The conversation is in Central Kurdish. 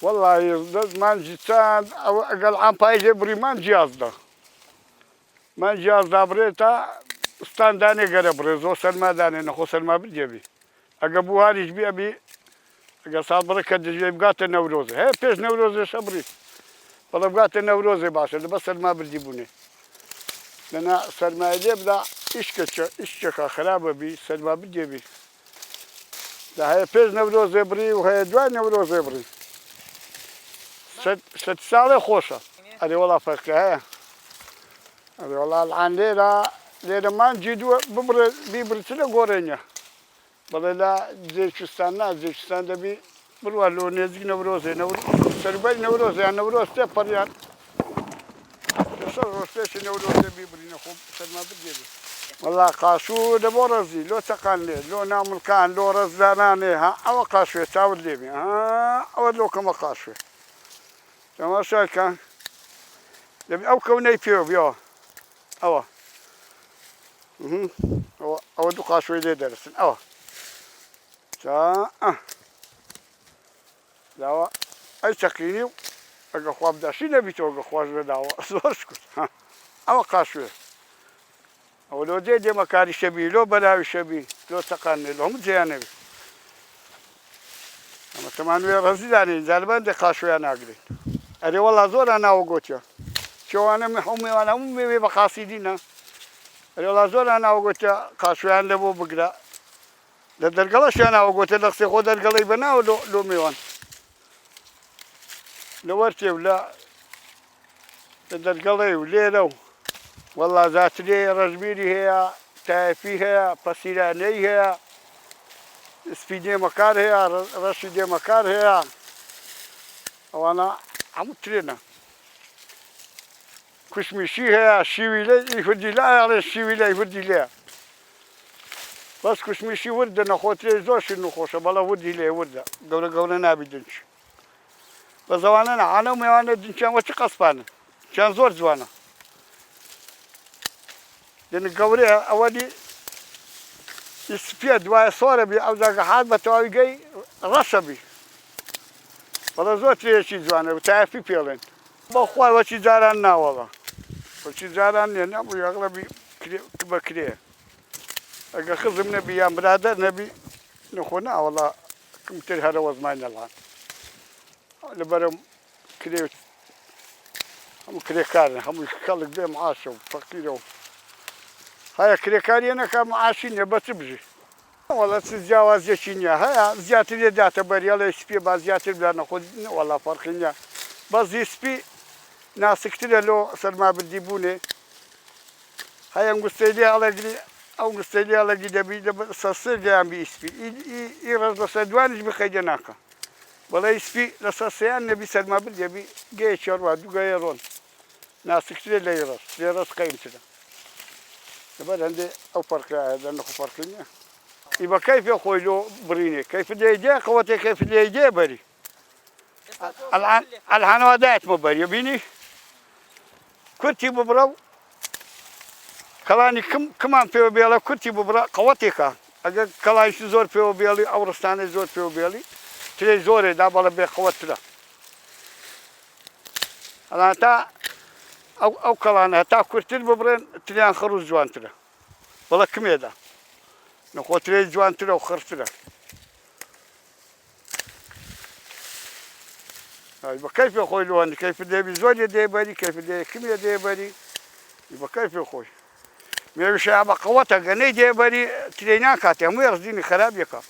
والله من جيتان أقل عن بايجي بري من جيازدا من جيازدا بريتا استان داني قرب رزو سلما داني نخو سلما بالجبي أقبو هاريش بي أبي أقل صاد بركة دجي بقات النوروزي هي بيش نوروزي شبري والله بقات النوروزي باشا بس سلما بالجيبوني لأن سلما يبدا إشكا خرابة بي سلما بالجبي لا هي بيش نوروزي بري وهي دوان نوروزي بري ست ساڵێ خۆشە ئەرێ وەڵا فەرقە هەیە ئەرێ وەڵا العان لێرەمان جیدووە ببرێ بیبرچ لە گۆڕێنە بەڵێ لە جێکستان جێکستان دەبی بڕوە لۆ نێزیک نەورۆزێ سەربەری نەورۆز یان نەورۆز تێ پەڕیان لەسەر ڕۆژپێشی نەورۆزێ بیبرینە خۆ سەرما بگێری وەڵا قاشوو لە بۆ ڕەزی لۆ تەقان لێ لۆ نامڵکان لۆ ڕەزدانانێ ها ئەوە قاشوێ چاوت لێبێ ئەوە لۆکەمە قاشوێ تەماشاکە دەبێ ئەو کەونەی پێوە بیەوە ئەوە دوو قاشوێی لێ دەرسن ئەوە داوە ئەی چەقینی و ئەگە خوابداشی نەبیتەوە گە خواش بێداوە زۆر شکوت ئەوە قاشوێ ئەوە لۆ دێ دێمەکاری شەبی لۆ بەلاوی شەبی لۆ تەقانێ لۆ هەموو جێیان نەبێت ئەمە تەمانوێ ڕەزیدانین جالبان دێ قاشوێیان ناگرێت ئەرێ وەڵا زۆرە ناوە گۆتیە چێوانە هەموویوانە هەموو مێوێ بە خاسیدینە ئەرێ وەڵا زۆرە ناوە گۆتیە قاشوێیان لە بۆ بگرە لە دەرگەڵەشیان ناوە گۆتە لە قسەی خۆ دەرگەڵەی بەناوە لۆ میوان لە وەرتێ و لە دەرگەڵەی و لێرە و وەڵا زاترێ ڕەشبیری هەیە تایەفی هەیە پەسیرانەی هەیە سپی دێمەکار هەیە ڕەشی دێمەکار هەیە ئەوانە هەموو ترێنە کوشمیشی هەیە شیوی لێ ئیفردی لایەڵێ شیوی لای وردی لێە بەس کوشمیشی وردە نەخۆترێ زۆر شیرن و خۆشە بەڵە وردی لێ وردە گەورە گەورە نابی دنج بە زەوانە نەعانە و میوانە دنجیان وەچی قەسپانن چیان زۆر جوانە دێنە گەورەیە ئەوە دی سپێ دوایە سۆرە بی ئەو جاگە حات بە تەواوی گەی ڕەشە بی بەڵە زۆر ترێکی جوانە و تایەفی پێڵێن بەخوای وەچی جاران ناوەڵە وەچی جاران نێ نەبوو یەغڵەبی بە کرێ ئەگە خزم نەبی یان برادەر نەبی نەخۆ ناوەڵا کمتر هەرەوە زمان نەڵان لەبەرم کرێ هەموو کرێکارن هەمووی خەڵک بێ معاشە و فەقیرە و هەیە کرێکاریە نەکا معاشی نییە بە چ بژی وەڵا چ جیاوازیەکی نییە هەیە زیاتر لێداتە بەریاڵی سپێ با زیاتر بلا نەخۆ وەڵا فەرقی نییە بەزی سپی ناسکترە لۆ سەرمابردی بوونێ هەیە ئەنگوستەی لێ هەڵەگری ئەو گوستەی لێ هەڵەگری دەبی سەسێ گەیان بی سپی ئی ڕەش بەسەر دوانیش بخەیدە ناکە بەڵێ سپی لە سەسەیان نەبی سەرمابرد دەبی گەیەکی ڕوا دوو گەیە ڕۆن ناسکترێ لەی ڕەش لێ ڕەش قەیمترە لەبەر هەندێ ئەو فەرقایە دەنەخۆ فەرقی نییە ئی بە کەیفێ خۆی لۆ برینێ کەیف لێیدێ قەوەتێ کەیف لێیدێ بەری الحانەوە دایەتمە بەریە بینی کورتی ببڕە و کەڵانی کمان پێوە بێڵە کورتی ببڕە قەوەتێکە ئەگەر کەڵانیشی زۆر پێوە بێڵی ئەو ڕستانەی زۆر پێوە بێڵی ترێ زۆرێدا بەڵە بێ قەوەترە ئەڵان تا ئەو کەڵانە هەتا کورتتر ببڕێن تریان خڕوش جوانترە بەڵە کمێدا نەخۆ ترێ جوانترە و خڕترە بە کەیفێ خۆی لۆنی کەیف دێبی زۆریە دێبەری کەیف دێ کمێ دێبەری بە کەیفێ خۆی مێویشە بە قەوەتە گەنەی دێبەری ترێ ناکاتێ هەمووی ڕزینی خەراب یەکە